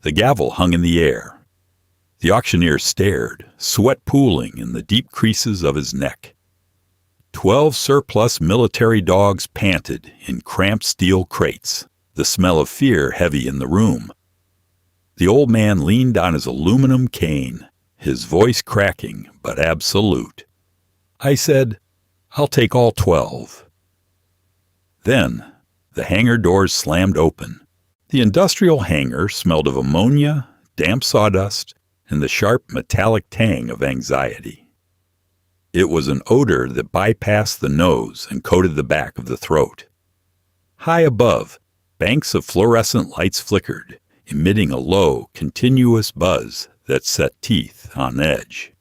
The gavel hung in the air. The auctioneer stared, sweat pooling in the deep creases of his neck. 12 surplus military dogs panted in cramped steel crates, the smell of fear heavy in the room. The old man leaned on his aluminum cane, his voice cracking but absolute. I said, "I'll take all 12. Then, the hangar doors slammed open. The industrial hangar smelled of ammonia, damp sawdust, and the sharp metallic tang of anxiety. It was an odor that bypassed the nose and coated the back of the throat. High above, banks of fluorescent lights flickered, emitting a low, continuous buzz that set teeth on edge.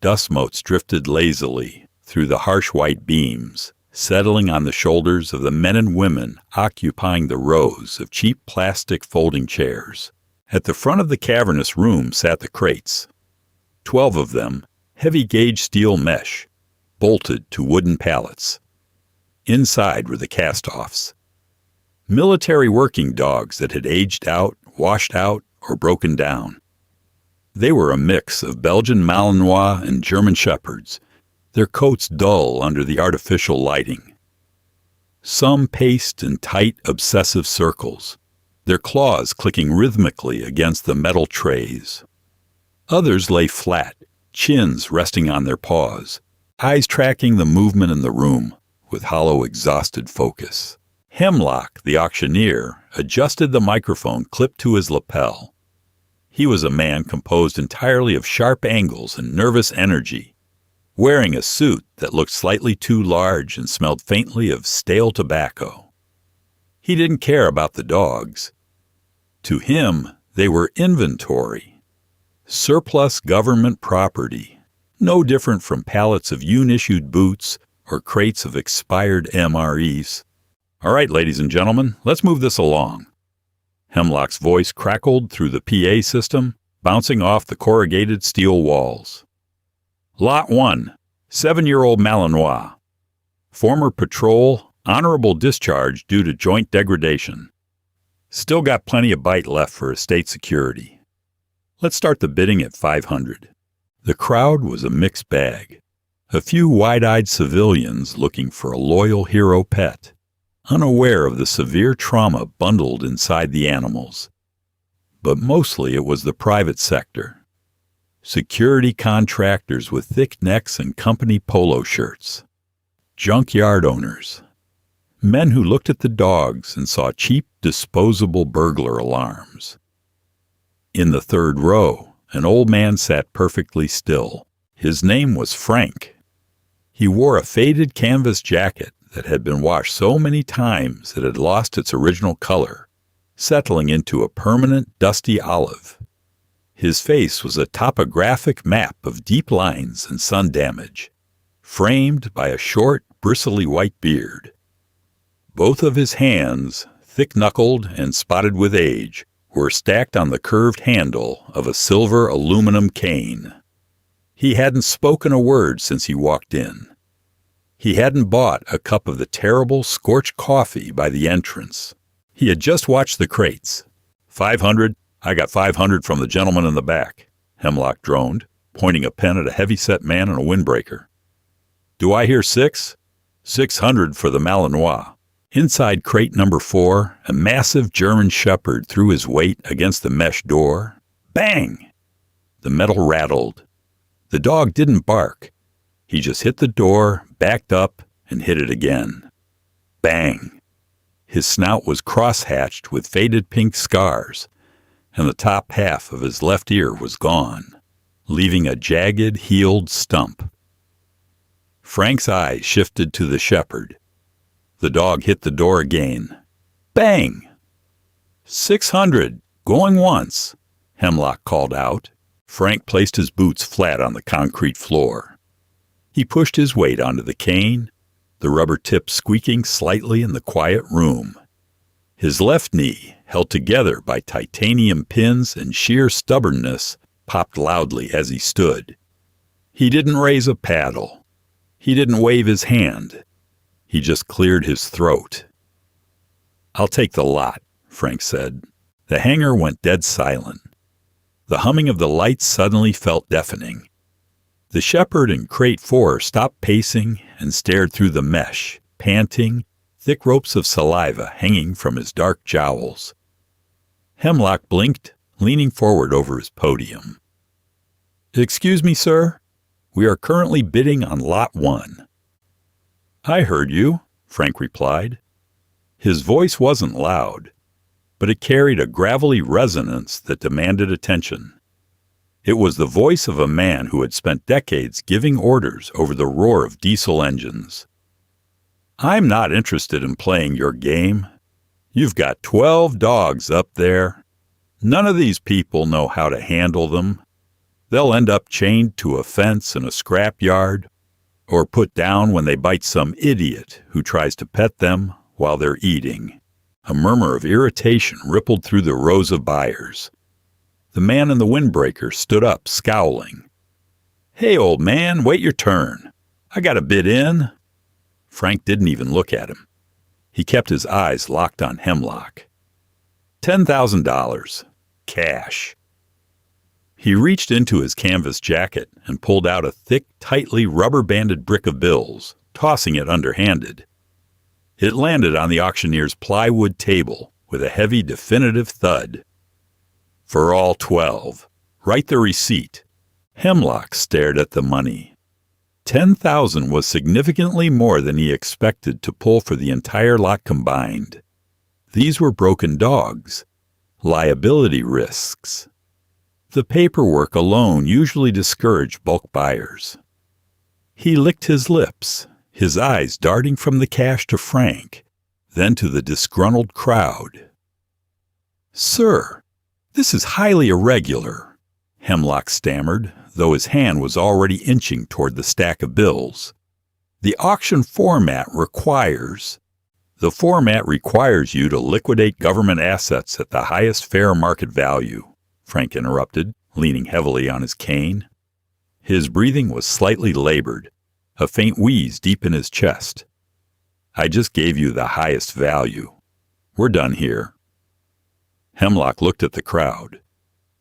Dust motes drifted lazily through the harsh white beams, settling on the shoulders of the men and women occupying the rows of cheap plastic folding chairs. At the front of the cavernous room sat the crates. 12 of them, heavy-gauge steel mesh, bolted to wooden pallets. Inside were the cast-offs. Military working dogs that had aged out, washed out, or broken down. They were a mix of Belgian Malinois and German Shepherds, their coats dull under the artificial lighting. Some paced in tight, obsessive circles, their claws clicking rhythmically against the metal trays. Others lay flat, chins resting on their paws, eyes tracking the movement in the room with hollow, exhausted focus. Hemlock, the auctioneer, adjusted the microphone clipped to his lapel. He was a man composed entirely of sharp angles and nervous energy, wearing a suit that looked slightly too large and smelled faintly of stale tobacco. He didn't care about the dogs. To him, they were inventory. Surplus government property, no different from pallets of UN-issued boots or crates of expired MREs. "All right, ladies and gentlemen, let's move this along." Hemlock's voice crackled through the PA system, bouncing off the corrugated steel walls. "Lot 1, 7-year-old Malinois. Former patrol, honorable discharge due to joint degradation. Still got plenty of bite left for estate security. Let's start the bidding at 500. The crowd was a mixed bag. A few wide-eyed civilians looking for a loyal hero pet, unaware of the severe trauma bundled inside the animals. But mostly it was the private sector. Security contractors with thick necks and company polo shirts. Junkyard owners. Men who looked at the dogs and saw cheap, disposable burglar alarms. In the third row, an old man sat perfectly still. His name was Frank. He wore a faded canvas jacket that had been washed so many times it had lost its original color, settling into a permanent dusty olive. His face was a topographic map of deep lines and sun damage, framed by a short, bristly white beard. Both of his hands, thick-knuckled and spotted with age, were stacked on the curved handle of a silver aluminum cane. He hadn't spoken a word since he walked in. He hadn't bought a cup of the terrible scorched coffee by the entrance. He had just watched the crates. 500, I got 500 from the gentleman in the back, Hemlock droned, pointing a pen at a heavy-set man in a windbreaker. Do I hear 6? 600 for the Malinois. Inside crate number 4, a massive German Shepherd threw his weight against the mesh door. Bang! The metal rattled. The dog didn't bark. He just hit the door, backed up, and hit it again. Bang! His snout was cross-hatched with faded pink scars, and the top half of his left ear was gone, leaving a jagged, healed stump. Frank's eyes shifted to the shepherd. The dog hit the door again. Bang! 600, going once, Hemlock called out. Frank placed his boots flat on the concrete floor. He pushed his weight onto the cane, the rubber tip squeaking slightly in the quiet room. His left knee, held together by titanium pins and sheer stubbornness, popped loudly as he stood. He didn't raise a paddle. He didn't wave his hand. He just cleared his throat. I'll take the lot, Frank said. The hangar went dead silent. The humming of the lights suddenly felt deafening. The shepherd in crate 4 stopped pacing and stared through the mesh, panting, thick ropes of saliva hanging from his dark jowls. Hemlock blinked, leaning forward over his podium. "Excuse me, sir. We are currently bidding on Lot 1. "I heard you," Frank replied. His voice wasn't loud, but it carried a gravelly resonance that demanded attention. It was the voice of a man who had spent decades giving orders over the roar of diesel engines. "I'm not interested in playing your game. You've got 12 dogs up there. None of these people know how to handle them. They'll end up chained to a fence in a scrapyard, or put down when they bite some idiot who tries to pet them while they're eating." A murmur of irritation rippled through the rows of buyers. The man in the windbreaker stood up, scowling. "Hey, old man, wait your turn. I got a bid in." Frank didn't even look at him. He kept his eyes locked on Hemlock. $10,000. Cash. He reached into his canvas jacket and pulled out a thick, tightly rubber-banded brick of bills, tossing it underhanded. It landed on the auctioneer's plywood table with a heavy, definitive thud. "For all 12. Write the receipt." Hemlock stared at the money. 10,000 was significantly more than he expected to pull for the entire lot combined. These were broken dogs, liability risks. The paperwork alone usually discouraged bulk buyers. He licked his lips, his eyes darting from the cash to Frank, then to the disgruntled crowd. "Sir, this is highly irregular," Hemlock stammered, though his hand was already inching toward the stack of bills. "The auction format requires—" "The format requires you to liquidate government assets at the highest fair market value," Frank interrupted, leaning heavily on his cane. His breathing was slightly labored, a faint wheeze deep in his chest. "I just gave you the highest value. We're done here." Hemlock looked at the crowd.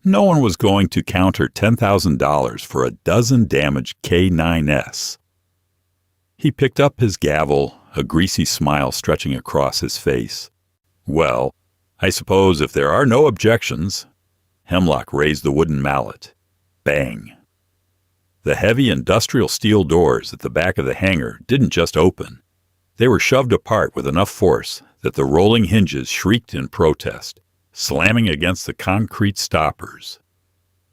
No one was going to counter $10,000 for a dozen damaged K9S. He picked up his gavel, a greasy smile stretching across his face. "Well, I suppose if there are no objections." Hemlock raised the wooden mallet. Bang. The heavy industrial steel doors at the back of the hangar didn't just open. They were shoved apart with enough force that the rolling hinges shrieked in protest, slamming against the concrete stoppers.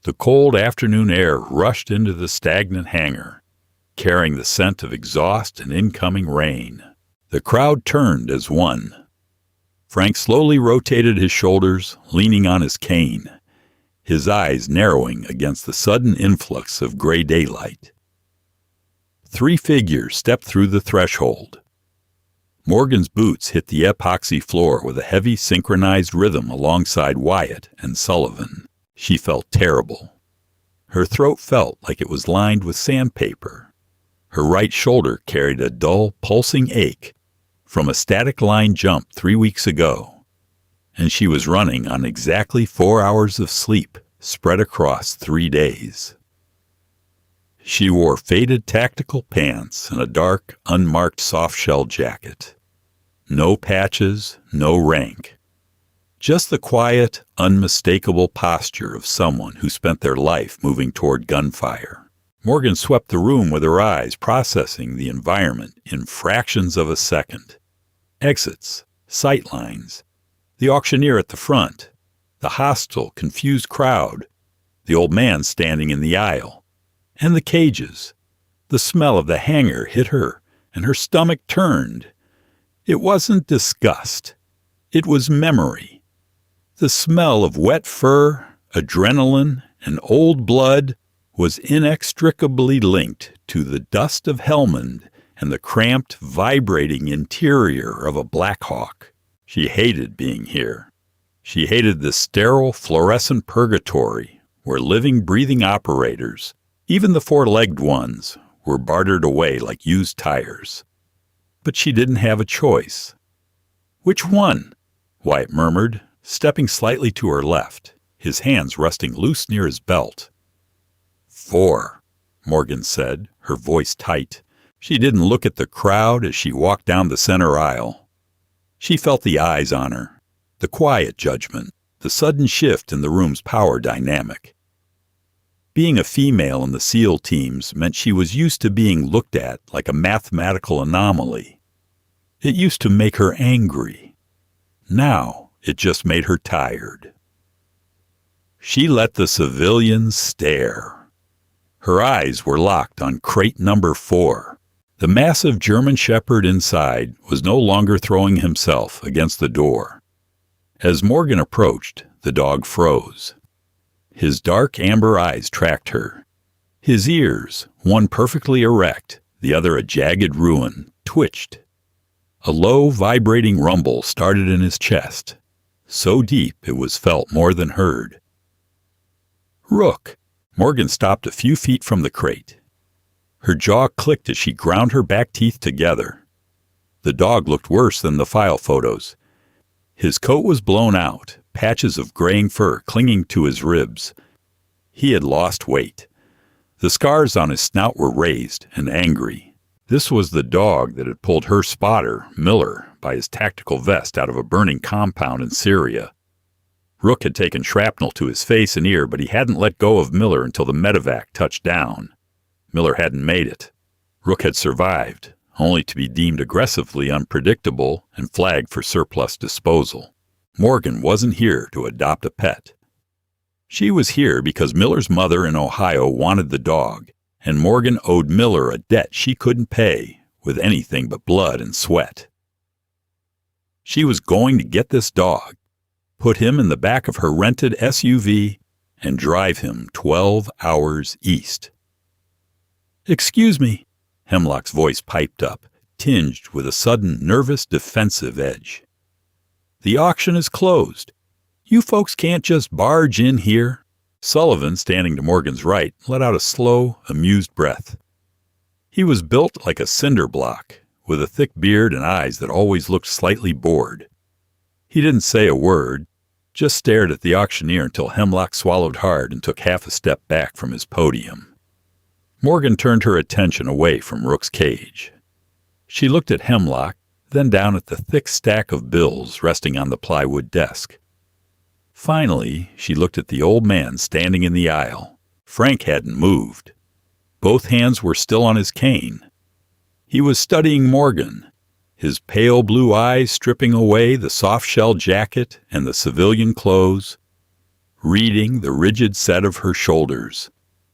The cold afternoon air rushed into the stagnant hangar, carrying the scent of exhaust and incoming rain. The crowd turned as one. Frank slowly rotated his shoulders, leaning on his cane, his eyes narrowing against the sudden influx of gray daylight. 3 figures stepped through the threshold. Morgan's boots hit the epoxy floor with a heavy synchronized rhythm alongside Wyatt and Sullivan. She felt terrible. Her throat felt like it was lined with sandpaper. Her right shoulder carried a dull, pulsing ache from a static line jump 3 weeks ago, and she was running on exactly 4 hours of sleep spread across 3 days. She wore faded tactical pants and a dark, unmarked soft-shell jacket. No patches, no rank. Just the quiet, unmistakable posture of someone who spent their life moving toward gunfire. Morgan swept the room with her eyes, processing the environment in fractions of a second. Exits, sight lines, the auctioneer at the front, the hostile, confused crowd, the old man standing in the aisle, and the cages. The smell of the hangar hit her, and her stomach turned. It wasn't disgust. It was memory. The smell of wet fur, adrenaline, and old blood was inextricably linked to the dust of Helmand and the cramped, vibrating interior of a Black Hawk. She hated being here. She hated the sterile, fluorescent purgatory where living, breathing operators, even the 4-legged ones, were bartered away like used tires. But she didn't have a choice. "Which one?" Wyatt murmured, stepping slightly to her left, his hands resting loose near his belt. 4, Morgan said, her voice tight. She didn't look at the crowd as she walked down the center aisle. She felt the eyes on her, the quiet judgment, the sudden shift in the room's power dynamic. Being a female in the SEAL teams meant she was used to being looked at like a mathematical anomaly. It used to make her angry. Now, it just made her tired. She let the civilians stare. Her eyes were locked on crate number 4. The massive German Shepherd inside was no longer throwing himself against the door. As Morgan approached, the dog froze. His dark amber eyes tracked her. His ears, one perfectly erect, the other a jagged ruin, twitched. A low, vibrating rumble started in his chest, so deep it was felt more than heard. Rook! Morgan stopped a few feet from the crate. Her jaw clicked as she ground her back teeth together. The dog looked worse than the file photos. His coat was blown out, patches of graying fur clinging to his ribs. He had lost weight. The scars on his snout were raised and angry. This was the dog that had pulled her spotter, Miller, by his tactical vest out of a burning compound in Syria. Rook had taken shrapnel to his face and ear, but he hadn't let go of Miller until the medevac touched down. Miller hadn't made it. Rook had survived, only to be deemed aggressively unpredictable and flagged for surplus disposal. Morgan wasn't here to adopt a pet. She was here because Miller's mother in Ohio wanted the dog, and Morgan owed Miller a debt she couldn't pay with anything but blood and sweat. She was going to get this dog, put him in the back of her rented SUV, and drive him 12 hours east. "Excuse me," Hemlock's voice piped up, tinged with a sudden nervous defensive edge. "The auction is closed. You folks can't just barge in here." Sullivan, standing to Morgan's right, let out a slow, amused breath. He was built like a cinder block, with a thick beard and eyes that always looked slightly bored. He didn't say a word, just stared at the auctioneer until Hemlock swallowed hard and took half a step back from his podium. Morgan turned her attention away from Rook's cage. She looked at Hemlock, then down at the thick stack of bills resting on the plywood desk. Finally, she looked at the old man standing in the aisle. Frank hadn't moved. Both hands were still on his cane. He was studying Morgan, his pale blue eyes stripping away the soft-shell jacket and the civilian clothes, reading the rigid set of her shoulders,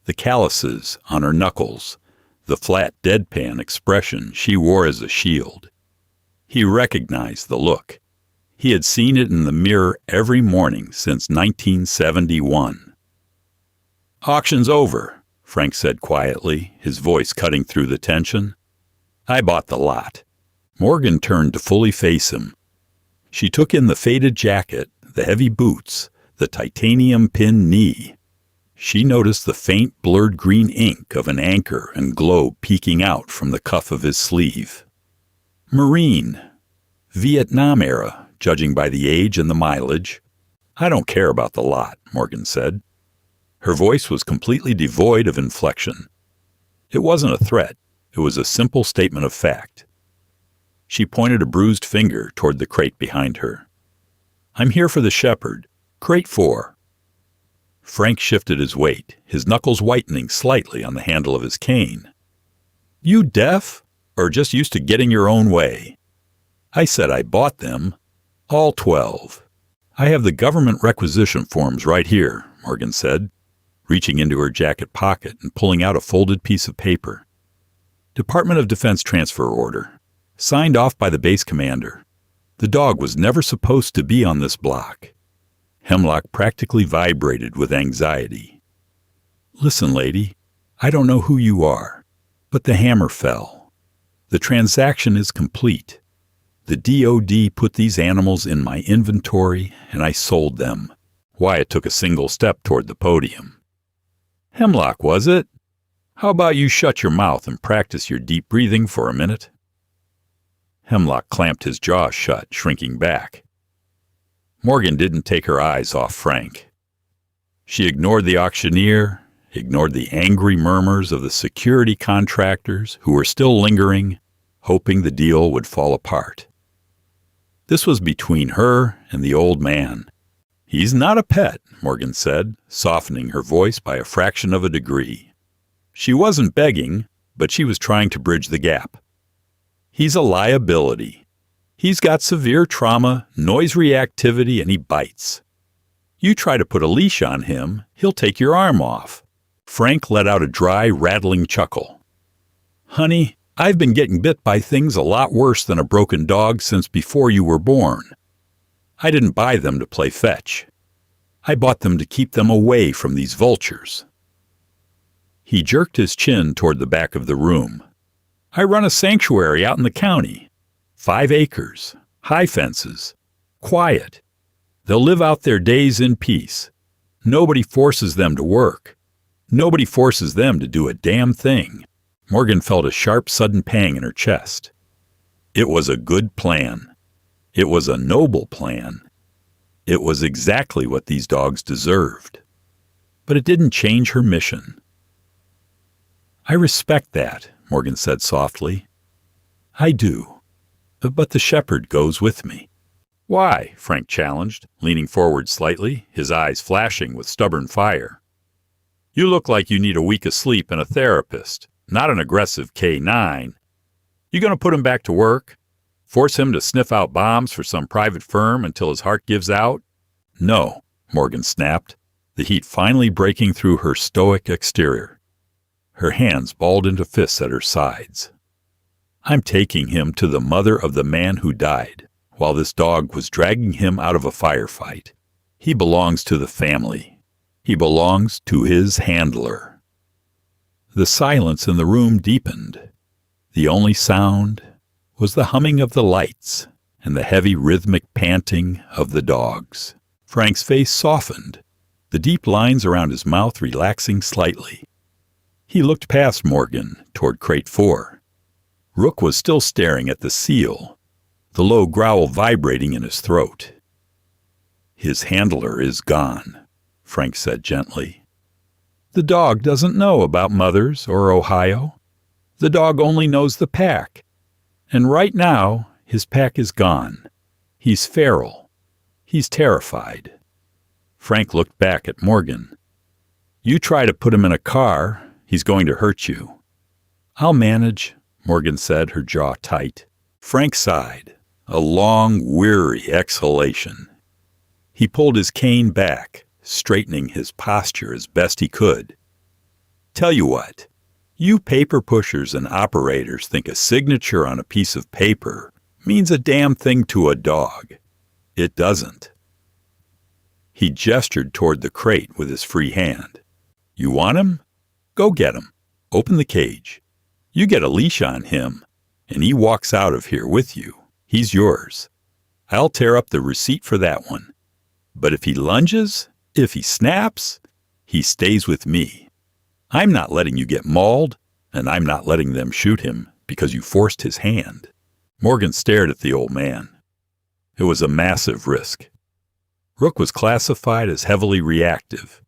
the calluses on her knuckles, the flat deadpan expression she wore as a shield. He recognized the look. He had seen it in the mirror every morning since 1971. "Auction's over," Frank said quietly, his voice cutting through the tension. "I bought the lot." Morgan turned to fully face him. She took in the faded jacket, the heavy boots, the titanium pin knee. She noticed the faint, blurred green ink of an anchor and globe peeking out from the cuff of his sleeve. Marine. Vietnam era, judging by the age and the mileage. "I don't care about the lot," Morgan said. Her voice was completely devoid of inflection. It wasn't a threat. It was a simple statement of fact. She pointed a bruised finger toward the crate behind her. "I'm here for the Shepherd. Crate 4. Frank shifted his weight, his knuckles whitening slightly on the handle of his cane. "You deaf? Or just used to getting your own way?" "I said I bought them. All 12. I have the government requisition forms right here," Morgan said, reaching into her jacket pocket and pulling out a folded piece of paper. "Department of Defense transfer order. Signed off by the base commander. The dog was never supposed to be on this block." Hemlock practically vibrated with anxiety. "Listen, lady, I don't know who you are, but the hammer fell. The transaction is complete. The DOD put these animals in my inventory, and I sold them." Wyatt took a single step toward the podium. "Hemlock, was it? How about you shut your mouth and practice your deep breathing for a minute?" Hemlock clamped his jaw shut, shrinking back. Morgan didn't take her eyes off Frank. She ignored the auctioneer, ignored the angry murmurs of the security contractors who were still lingering, hoping the deal would fall apart. This was between her and the old man. "He's not a pet," Morgan said, softening her voice by a fraction of a degree. She wasn't begging, but she was trying to bridge the gap. "He's a liability. He's got severe trauma, noise reactivity, and he bites. You try to put a leash on him, he'll take your arm off." Frank let out a dry, rattling chuckle. "Honey, I've been getting bit by things a lot worse than a broken dog since before you were born. I didn't buy them to play fetch. I bought them to keep them away from these vultures." He jerked his chin toward the back of the room. "I run a sanctuary out in the county. 5 acres, high fences, quiet. They'll live out their days in peace. Nobody forces them to work. Nobody forces them to do a damn thing." Morgan felt a sharp, sudden pang in her chest. It was a good plan. It was a noble plan. It was exactly what these dogs deserved. But it didn't change her mission. "I respect that," Morgan said softly. "I do. But the shepherd goes with me." "Why?" Frank challenged, leaning forward slightly, his eyes flashing with stubborn fire. "You look like you need a week of sleep and a therapist, not an aggressive K9. You gonna put him back to work? Force him to sniff out bombs for some private firm until his heart gives out?" "No," Morgan snapped, the heat finally breaking through her stoic exterior. Her hands balled into fists at her sides. "I'm taking him to the mother of the man who died, while this dog was dragging him out of a firefight. He belongs to the family. He belongs to his handler." The silence in the room deepened. The only sound was the humming of the lights and the heavy rhythmic panting of the dogs. Frank's face softened, the deep lines around his mouth relaxing slightly. He looked past Morgan toward crate 4. Rook was still staring at the seal, the low growl vibrating in his throat. "His handler is gone," Frank said gently. "The dog doesn't know about mothers or Ohio. The dog only knows the pack. And right now, his pack is gone. He's feral. He's terrified." Frank looked back at Morgan. "You try to put him in a car, he's going to hurt you." "I'll manage," Morgan said, her jaw tight. Frank sighed, a long, weary exhalation. He pulled his cane back, straightening his posture as best he could. "Tell you what, you paper pushers and operators think a signature on a piece of paper means a damn thing to a dog. It doesn't." He gestured toward the crate with his free hand. "You want him? Go get him. Open the cage. You get a leash on him, and he walks out of here with you. He's yours. I'll tear up the receipt for that one. But if he lunges, if he snaps, he stays with me. I'm not letting you get mauled, and I'm not letting them shoot him because you forced his hand." Morgan stared at the old man. It was a massive risk. Rook was classified as heavily reactive.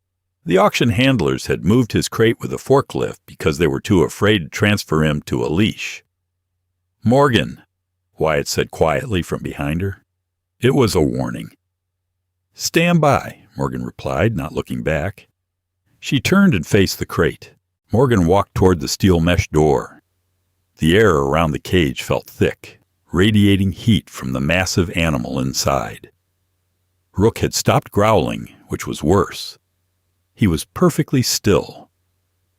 The auction handlers had moved his crate with a forklift because they were too afraid to transfer him to a leash. "Morgan," Wyatt said quietly from behind her. It was a warning. "Stand by," Morgan replied, not looking back. She turned and faced the crate. Morgan walked toward the steel mesh door. The air around the cage felt thick, radiating heat from the massive animal inside. Rook had stopped growling, which was worse. He was perfectly still.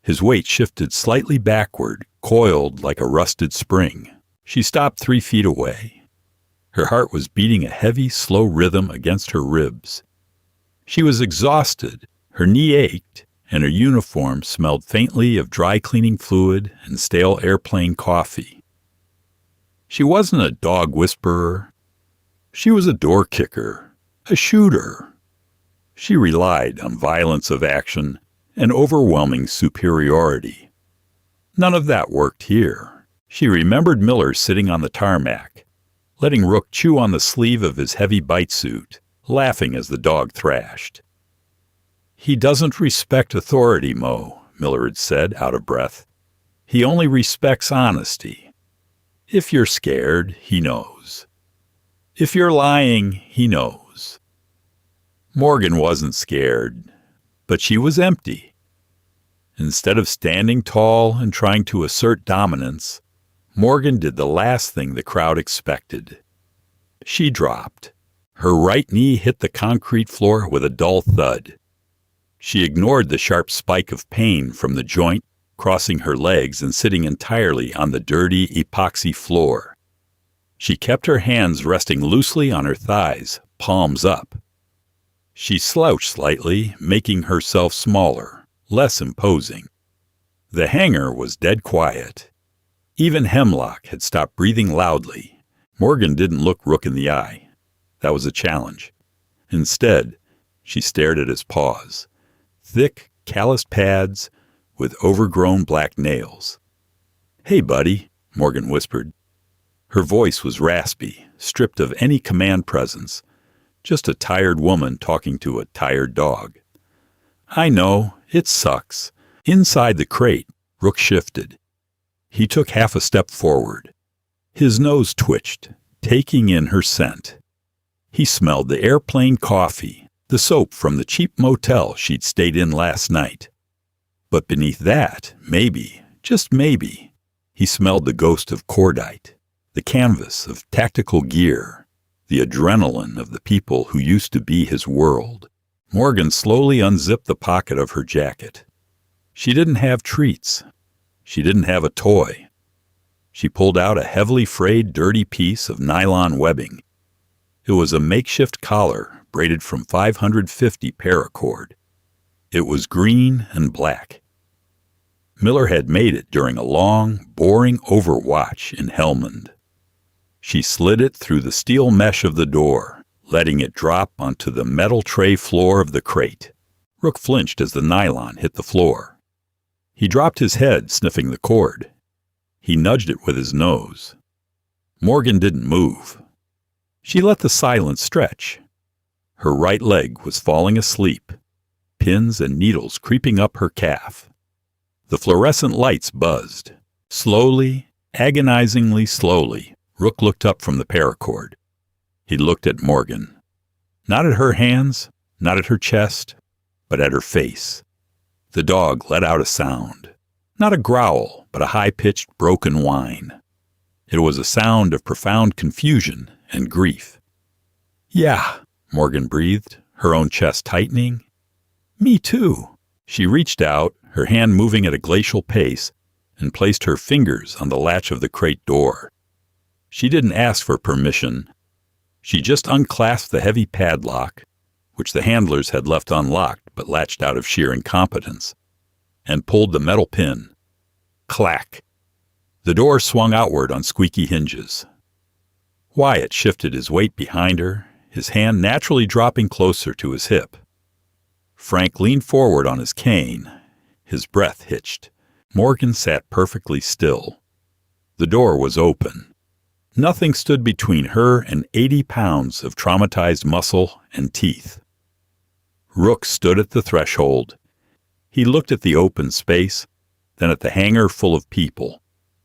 His weight shifted slightly backward, coiled like a rusted spring. She stopped 3 feet away. Her heart was beating a heavy, slow rhythm against her ribs. She was exhausted, her knee ached, and her uniform smelled faintly of dry cleaning fluid and stale airplane coffee. She wasn't a dog whisperer. She was a door kicker, a shooter. She relied on violence of action and overwhelming superiority. None of that worked here. She remembered Miller sitting on the tarmac, letting Rook chew on the sleeve of his heavy bite suit, laughing as the dog thrashed. "He doesn't respect authority, Mo," Miller had said, out of breath. "He only respects honesty. If you're scared, he knows. If you're lying, he knows." Morgan wasn't scared, but she was empty. Instead of standing tall and trying to assert dominance, Morgan did the last thing the crowd expected. She dropped. Her right knee hit the concrete floor with a dull thud. She ignored the sharp spike of pain from the joint, crossing her legs and sitting entirely on the dirty epoxy floor. She kept her hands resting loosely on her thighs, palms up. She slouched slightly, making herself smaller, less imposing. The hangar was dead quiet. Even Hemlock had stopped breathing loudly. Morgan didn't look Rook in the eye. That was a challenge. Instead, she stared at his paws. Thick, calloused pads with overgrown black nails. "Hey, buddy," Morgan whispered. Her voice was raspy, stripped of any command presence. Just a tired woman talking to a tired dog. "I know, it sucks." Inside the crate, Rook shifted. He took half a step forward. His nose twitched, taking in her scent. He smelled the airplane coffee, the soap from the cheap motel she'd stayed in last night. But beneath that, maybe, just maybe, he smelled the ghost of cordite, the canvas of tactical gear, the adrenaline of the people who used to be his world. Morgan slowly unzipped the pocket of her jacket. She didn't have treats. She didn't have a toy. She pulled out a heavily frayed, dirty piece of nylon webbing. It was a makeshift collar braided from 550 paracord. It was green and black. Miller had made it during a long, boring overwatch in Helmand. She slid it through the steel mesh of the door, letting it drop onto the metal tray floor of the crate. Rook flinched as the nylon hit the floor. He dropped his head, sniffing the cord. He nudged it with his nose. Morgan didn't move. She let the silence stretch. Her right leg was falling asleep, pins and needles creeping up her calf. The fluorescent lights buzzed. Slowly, agonizingly slowly, Rook looked up from the paracord. He looked at Morgan. Not at her hands, not at her chest, but at her face. The dog let out a sound. Not a growl, but a high-pitched, broken whine. It was a sound of profound confusion and grief. "Yeah," Morgan breathed, her own chest tightening. "Me too." She reached out, her hand moving at a glacial pace, and placed her fingers on the latch of the crate door. She didn't ask for permission. She just unclasped the heavy padlock, which the handlers had left unlocked but latched out of sheer incompetence, and pulled the metal pin. Clack! The door swung outward on squeaky hinges. Wyatt shifted his weight behind her, his hand naturally dropping closer to his hip. Frank leaned forward on his cane. His breath hitched. Morgan sat perfectly still. The door was open. Nothing stood between her and 80 pounds of traumatized muscle and teeth. Rook stood at the threshold. He looked at the open space, then at the hangar full of people,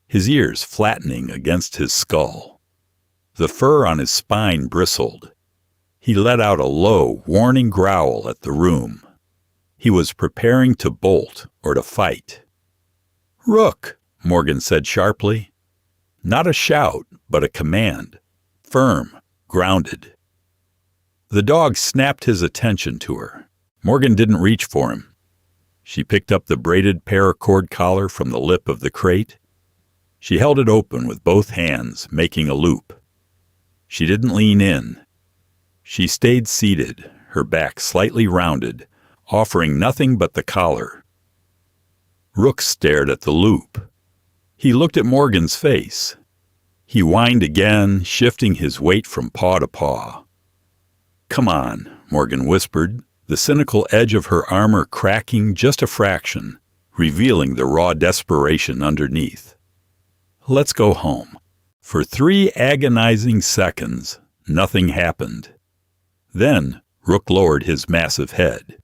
his ears flattening against his skull. The fur on his spine bristled. He let out a low, warning growl at the room. He was preparing to bolt or to fight. "Rook," Morgan said sharply. Not a shout, but a command. Firm, grounded. The dog snapped his attention to her. Morgan didn't reach for him. She picked up the braided paracord collar from the lip of the crate. She held it open with both hands, making a loop. She didn't lean in. She stayed seated, her back slightly rounded, offering nothing but the collar. Rook stared at the loop. He looked at Morgan's face. He whined again, shifting his weight from paw to paw. "Come on," Morgan whispered, the cynical edge of her armor cracking just a fraction, revealing the raw desperation underneath. "Let's go home." For 3 agonizing seconds, nothing happened. Then Rook lowered his massive head.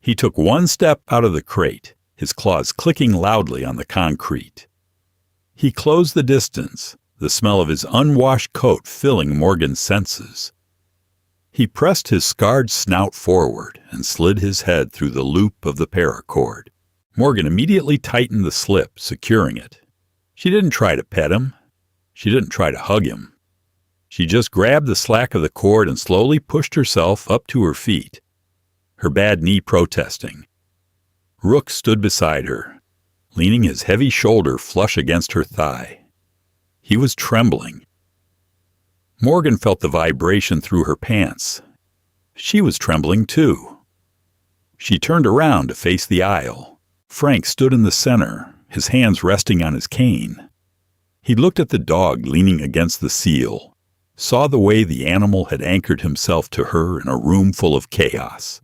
He took one step out of the crate, his claws clicking loudly on the concrete. He closed the distance, the smell of his unwashed coat filling Morgan's senses. He pressed his scarred snout forward and slid his head through the loop of the paracord. Morgan immediately tightened the slip, securing it. She didn't try to pet him. She didn't try to hug him. She just grabbed the slack of the cord and slowly pushed herself up to her feet, her bad knee protesting. Rook stood beside her, leaning his heavy shoulder flush against her thigh. He was trembling. Morgan felt the vibration through her pants. She was trembling too. She turned around to face the aisle. Frank stood in the center, his hands resting on his cane. He looked at the dog leaning against the seal, saw the way the animal had anchored himself to her in a room full of chaos.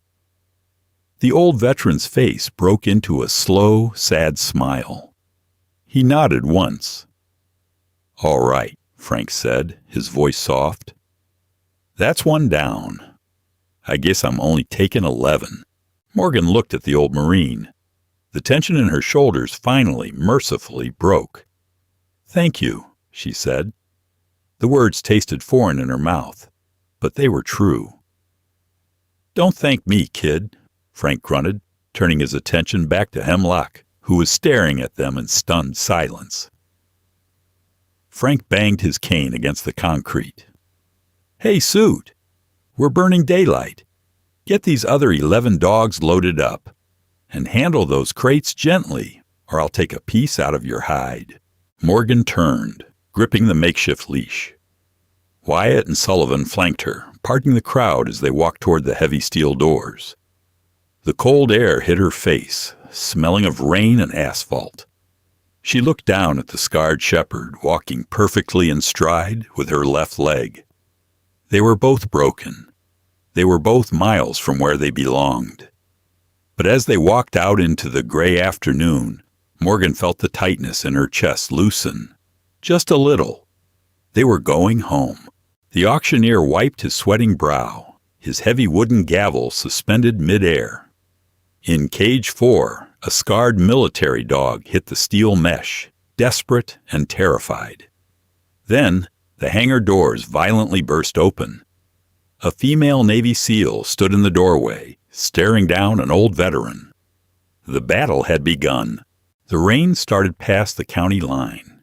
The old veteran's face broke into a slow, sad smile. He nodded once. "All right," Frank said, his voice soft. "That's one down. I guess I'm only taking 11. Morgan looked at the old Marine. The tension in her shoulders finally, mercifully broke. "Thank you," she said. The words tasted foreign in her mouth, but they were true. "Don't thank me, kid," Frank grunted, turning his attention back to Hemlock, who was staring at them in stunned silence. Frank banged his cane against the concrete. "Hey, Suit, we're burning daylight. Get these other 11 dogs loaded up, and handle those crates gently, or I'll take a piece out of your hide." Morgan turned, gripping the makeshift leash. Wyatt and Sullivan flanked her, parting the crowd as they walked toward the heavy steel doors. The cold air hit her face, smelling of rain and asphalt. She looked down at the scarred shepherd, walking perfectly in stride with her left leg. They were both broken. They were both miles from where they belonged. But as they walked out into the gray afternoon, Morgan felt the tightness in her chest loosen. Just a little. They were going home. The auctioneer wiped his sweating brow, his heavy wooden gavel suspended mid-air. In cage 4, a scarred military dog hit the steel mesh, desperate and terrified. Then, the hangar doors violently burst open. A female Navy SEAL stood in the doorway, staring down an old veteran. The battle had begun. The rain started past the county line.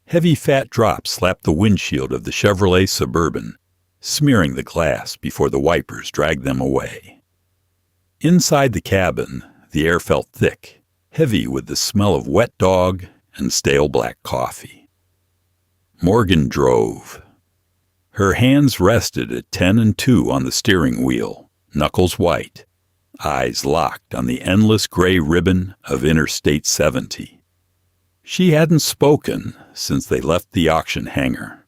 Heavy fat drops slapped the windshield of the Chevrolet Suburban, smearing the glass before the wipers dragged them away. Inside the cabin, the air felt thick, heavy with the smell of wet dog and stale black coffee. Morgan drove. Her hands rested at 10 and 2 on the steering wheel, knuckles white, eyes locked on the endless gray ribbon of Interstate 70. She hadn't spoken since they left the auction hangar.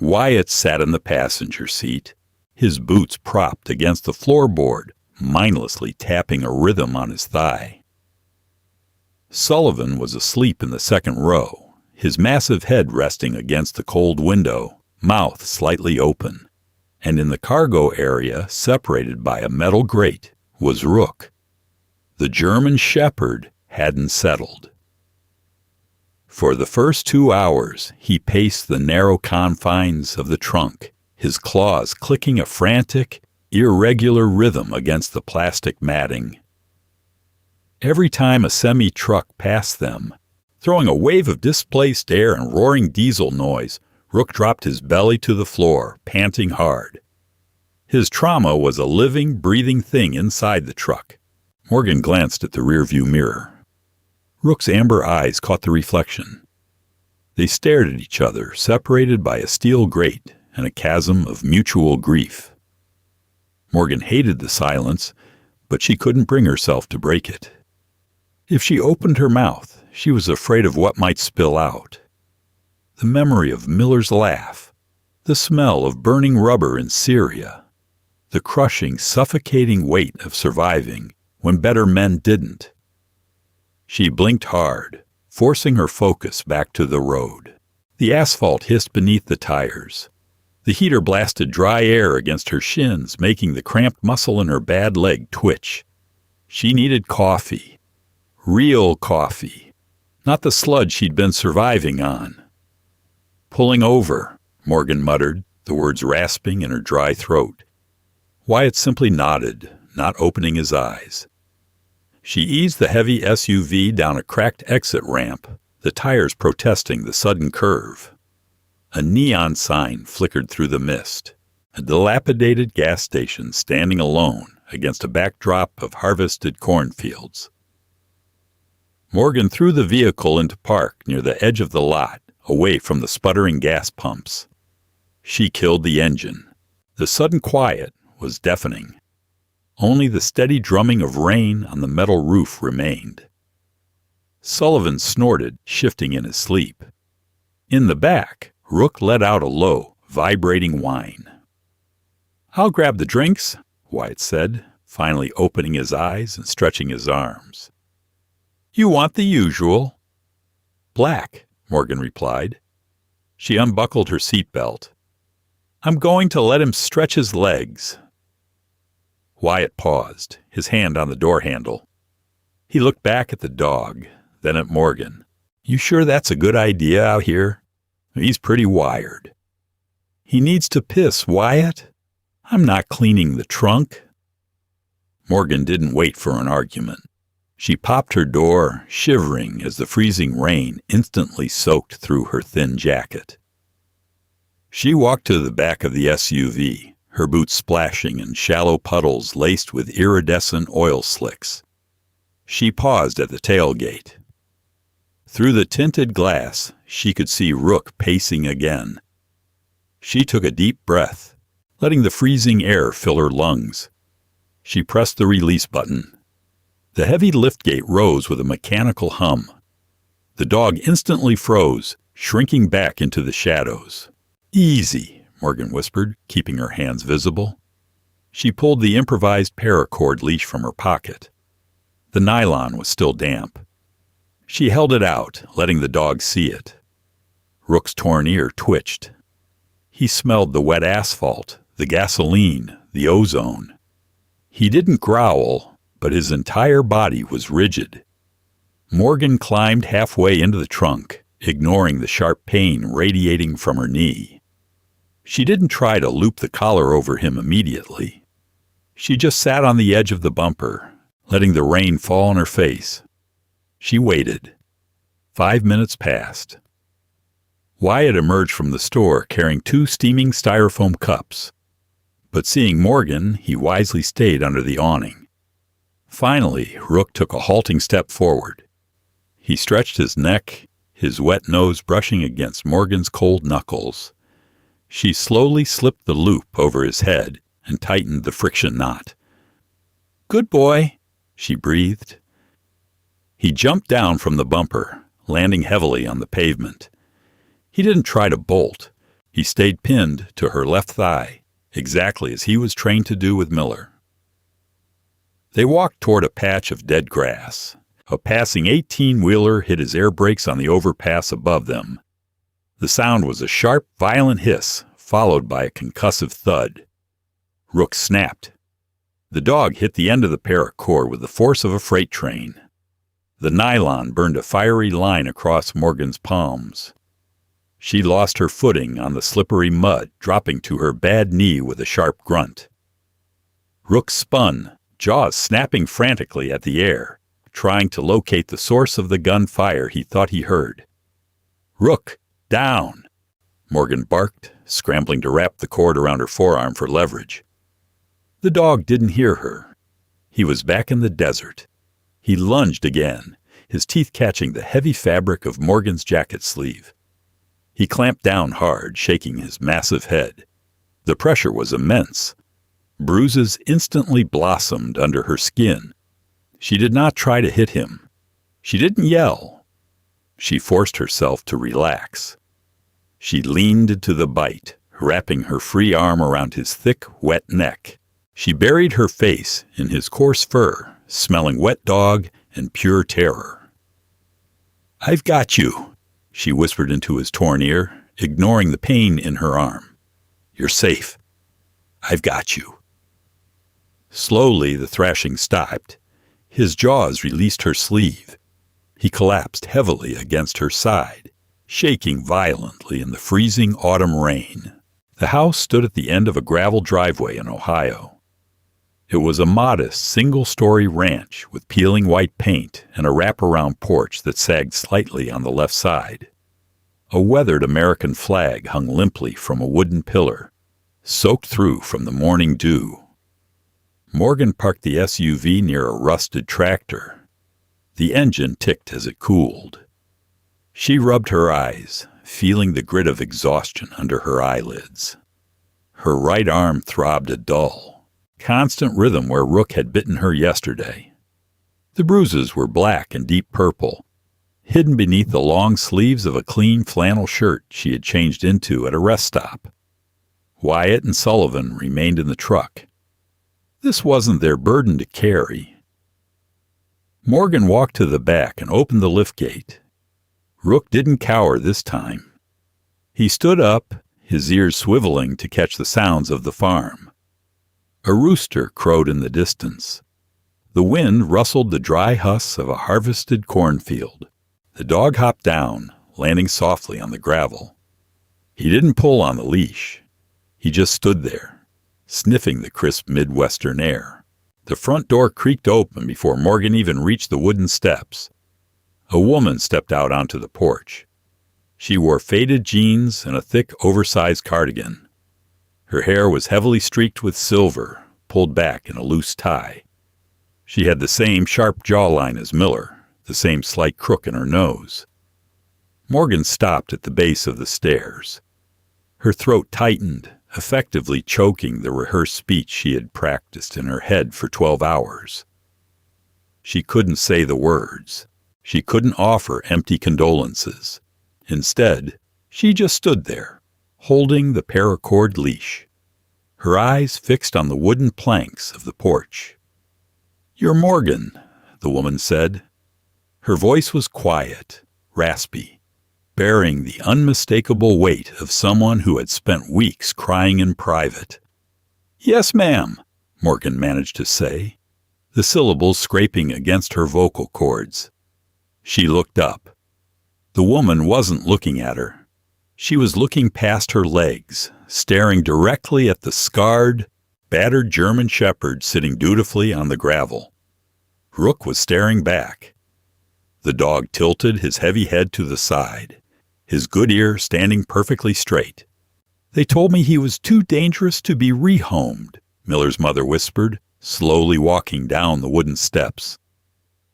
Wyatt sat in the passenger seat, his boots propped against the floorboard, mindlessly tapping a rhythm on his thigh. Sullivan was asleep in the second row, his massive head resting against the cold window, mouth slightly open, and in the cargo area, separated by a metal grate, was Rook. The German shepherd hadn't settled. For the first 2 hours, he paced the narrow confines of the trunk, his claws clicking a frantic, irregular rhythm against the plastic matting. Every time a semi-truck passed them, throwing a wave of displaced air and roaring diesel noise, Rook dropped his belly to the floor, panting hard. His trauma was a living, breathing thing inside the truck. Morgan glanced at the rearview mirror. Rook's amber eyes caught the reflection. They stared at each other, separated by a steel grate and a chasm of mutual grief. Morgan hated the silence, but she couldn't bring herself to break it. If she opened her mouth, she was afraid of what might spill out. The memory of Miller's laugh, the smell of burning rubber in Syria, the crushing, suffocating weight of surviving when better men didn't. She blinked hard, forcing her focus back to the road. The asphalt hissed beneath the tires. The heater blasted dry air against her shins, making the cramped muscle in her bad leg twitch. She needed coffee. Real coffee. Not the sludge she'd been surviving on. "Pulling over," Morgan muttered, the words rasping in her dry throat. Wyatt simply nodded, not opening his eyes. She eased the heavy SUV down a cracked exit ramp, the tires protesting the sudden curve. A neon sign flickered through the mist, a dilapidated gas station standing alone against a backdrop of harvested cornfields. Morgan threw the vehicle into park near the edge of the lot, away from the sputtering gas pumps. She killed the engine. The sudden quiet was deafening. Only the steady drumming of rain on the metal roof remained. Sullivan snorted, shifting in his sleep. In the back, Rook let out a low, vibrating whine. "I'll grab the drinks," Wyatt said, finally opening his eyes and stretching his arms. "You want the usual." "Black," Morgan replied. She unbuckled her seatbelt. "I'm going to let him stretch his legs." Wyatt paused, his hand on the door handle. He looked back at the dog, then at Morgan. "You sure that's a good idea out here? He's pretty wired." "He needs to piss, Wyatt. I'm not cleaning the trunk." Morgan didn't wait for an argument. She popped her door, shivering as the freezing rain instantly soaked through her thin jacket. She walked to the back of the SUV, her boots splashing in shallow puddles laced with iridescent oil slicks. She paused at the tailgate. Through the tinted glass, she could see Rook pacing again. She took a deep breath, letting the freezing air fill her lungs. She pressed the release button. The heavy liftgate rose with a mechanical hum. The dog instantly froze, shrinking back into the shadows. "Easy," Morgan whispered, keeping her hands visible. She pulled the improvised paracord leash from her pocket. The nylon was still damp. She held it out, letting the dog see it. Rook's torn ear twitched. He smelled the wet asphalt, the gasoline, the ozone. He didn't growl, but his entire body was rigid. Morgan climbed halfway into the trunk, ignoring the sharp pain radiating from her knee. She didn't try to loop the collar over him immediately. She just sat on the edge of the bumper, letting the rain fall on her face. She waited. 5 minutes passed. Wyatt emerged from the store carrying 2 steaming styrofoam cups. But seeing Morgan, he wisely stayed under the awning. Finally, Rook took a halting step forward. He stretched his neck, his wet nose brushing against Morgan's cold knuckles. She slowly slipped the loop over his head and tightened the friction knot. "Good boy," she breathed. He jumped down from the bumper, landing heavily on the pavement. He didn't try to bolt. He stayed pinned to her left thigh, exactly as he was trained to do with Miller. They walked toward a patch of dead grass. A passing 18-wheeler hit his air brakes on the overpass above them. The sound was a sharp, violent hiss, followed by a concussive thud. Rook snapped. The dog hit the end of the paracord with the force of a freight train. The nylon burned a fiery line across Morgan's palms. She lost her footing on the slippery mud, dropping to her bad knee with a sharp grunt. Rook spun, jaws snapping frantically at the air, trying to locate the source of the gunfire he thought he heard. "Rook, down!" Morgan barked, scrambling to wrap the cord around her forearm for leverage. The dog didn't hear her. He was back in the desert. He lunged again, his teeth catching the heavy fabric of Morgan's jacket sleeve. He clamped down hard, shaking his massive head. The pressure was immense. Bruises instantly blossomed under her skin. She did not try to hit him. She didn't yell. She forced herself to relax. She leaned into the bite, wrapping her free arm around his thick, wet neck. She buried her face in his coarse fur, smelling wet dog and pure terror. "I've got you," she whispered into his torn ear, ignoring the pain in her arm. You're safe. I've got you." Slowly, the thrashing stopped. His jaws released her sleeve. He collapsed heavily against her side, shaking violently in the freezing autumn rain. The house stood at the end of a gravel driveway in Ohio. It was a modest, single-story ranch with peeling white paint and a wraparound porch that sagged slightly on the left side. A weathered American flag hung limply from a wooden pillar, soaked through from the morning dew. Morgan parked the SUV near a rusted tractor. The engine ticked as it cooled. She rubbed her eyes, feeling the grit of exhaustion under her eyelids. Her right arm throbbed a dull, constant rhythm where Rook had bitten her yesterday. The bruises were black and deep purple, hidden beneath the long sleeves of a clean flannel shirt she had changed into at a rest stop. Wyatt and Sullivan remained in the truck. This wasn't their burden to carry. Morgan walked to the back and opened the liftgate. Rook didn't cower this time. He stood up, his ears swiveling to catch the sounds of the farm. A rooster crowed in the distance. The wind rustled the dry husks of a harvested cornfield. The dog hopped down, landing softly on the gravel. He didn't pull on the leash. He just stood there, sniffing the crisp Midwestern air. The front door creaked open before Morgan even reached the wooden steps. A woman stepped out onto the porch. She wore faded jeans and a thick, oversized cardigan. Her hair was heavily streaked with silver, pulled back in a loose tie. She had the same sharp jawline as Miller, the same slight crook in her nose. Morgan stopped at the base of the stairs. Her throat tightened, effectively choking the rehearsed speech she had practiced in her head for 12 hours. She couldn't say the words. She couldn't offer empty condolences. Instead, she just stood there, holding the paracord leash, her eyes fixed on the wooden planks of the porch. "You're Morgan," the woman said. Her voice was quiet, raspy, bearing the unmistakable weight of someone who had spent weeks crying in private. "Yes, ma'am," Morgan managed to say, the syllables scraping against her vocal cords. She looked up. The woman wasn't looking at her. She was looking past her legs, staring directly at the scarred, battered German shepherd sitting dutifully on the gravel. Rook was staring back. The dog tilted his heavy head to the side, his good ear standing perfectly straight. "They told me he was too dangerous to be rehomed," Miller's mother whispered, slowly walking down the wooden steps.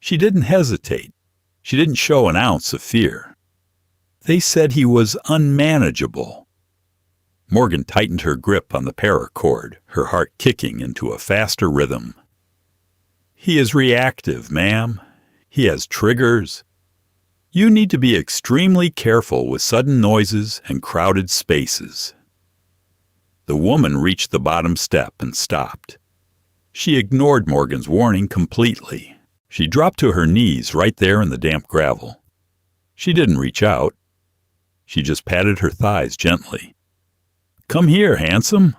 She didn't hesitate. She didn't show an ounce of fear. "They said he was unmanageable." Morgan tightened her grip on the paracord, her heart kicking into a faster rhythm. "He is reactive, ma'am. He has triggers. You need to be extremely careful with sudden noises and crowded spaces." The woman reached the bottom step and stopped. She ignored Morgan's warning completely. She dropped to her knees right there in the damp gravel. She didn't reach out. She just patted her thighs gently. "Come here, handsome,"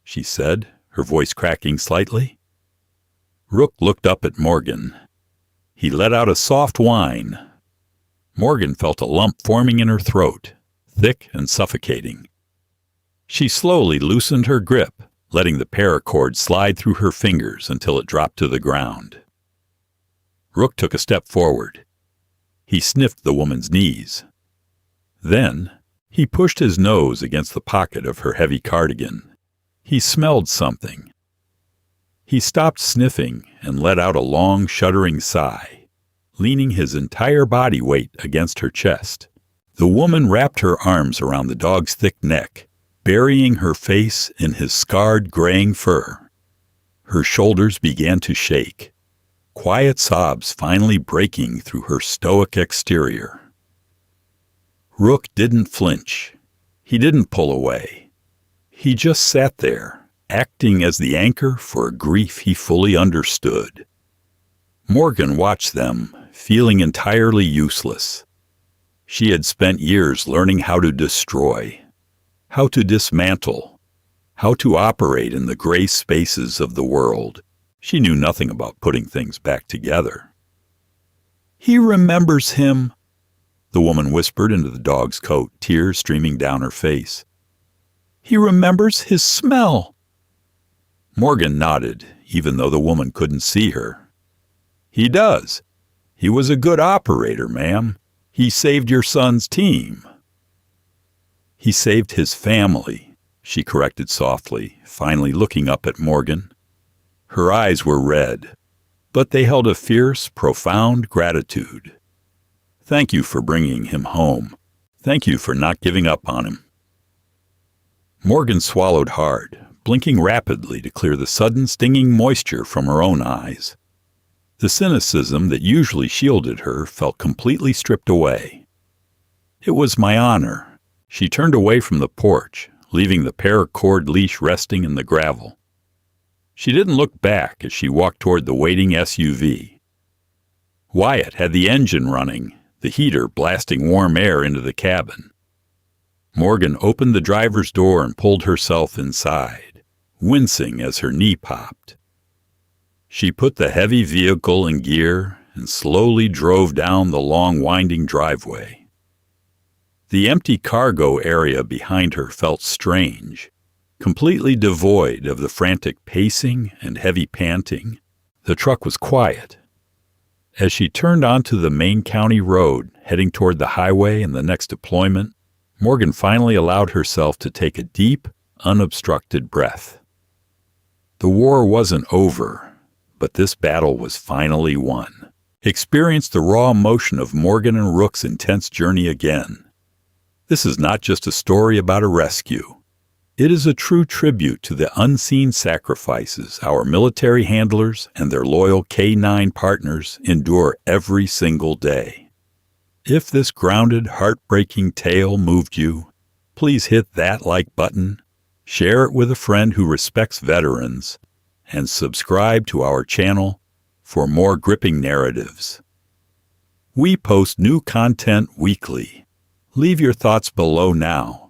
she said, her voice cracking slightly. Rook looked up at Morgan. He let out a soft whine. Morgan felt a lump forming in her throat, thick and suffocating. She slowly loosened her grip, letting the paracord slide through her fingers until it dropped to the ground. Rook took a step forward. He sniffed the woman's knees. Then, he pushed his nose against the pocket of her heavy cardigan. He smelled something. He stopped sniffing and let out a long, shuddering sigh, leaning his entire body weight against her chest. The woman wrapped her arms around the dog's thick neck, burying her face in his scarred, graying fur. Her shoulders began to shake, quiet sobs finally breaking through her stoic exterior. Rook didn't flinch. He didn't pull away. He just sat there, acting as the anchor for a grief he fully understood. Morgan watched them, feeling entirely useless. She had spent years learning how to destroy, how to dismantle, how to operate in the gray spaces of the world. She knew nothing about putting things back together. "He remembers him," the woman whispered into the dog's coat, tears streaming down her face. "He remembers his smell." Morgan nodded, even though the woman couldn't see her. "He does. He was a good operator, ma'am. He saved your son's team." "He saved his family," she corrected softly, finally looking up at Morgan. Her eyes were red, but they held a fierce, profound gratitude. "Thank you for bringing him home. Thank you for not giving up on him." Morgan swallowed hard, blinking rapidly to clear the sudden stinging moisture from her own eyes. The cynicism that usually shielded her felt completely stripped away. "It was my honor." She turned away from the porch, leaving the paracord leash resting in the gravel. She didn't look back as she walked toward the waiting SUV. Wyatt had the engine running, the heater blasting warm air into the cabin. Morgan opened the driver's door and pulled herself inside, wincing as her knee popped. She put the heavy vehicle in gear and slowly drove down the long winding driveway. The empty cargo area behind her felt strange, completely devoid of the frantic pacing and heavy panting. The truck was quiet. As she turned onto the main county road, heading toward the highway and the next deployment, Morgan finally allowed herself to take a deep, unobstructed breath. The war wasn't over, but this battle was finally won. Experience the raw emotion of Morgan and Rook's intense journey again. This is not just a story about a rescue. It is a true tribute to the unseen sacrifices our military handlers and their loyal K-9 partners endure every single day. If this grounded, heartbreaking tale moved you, please hit that like button, share it with a friend who respects veterans, and subscribe to our channel for more gripping narratives. We post new content weekly. Leave your thoughts below now.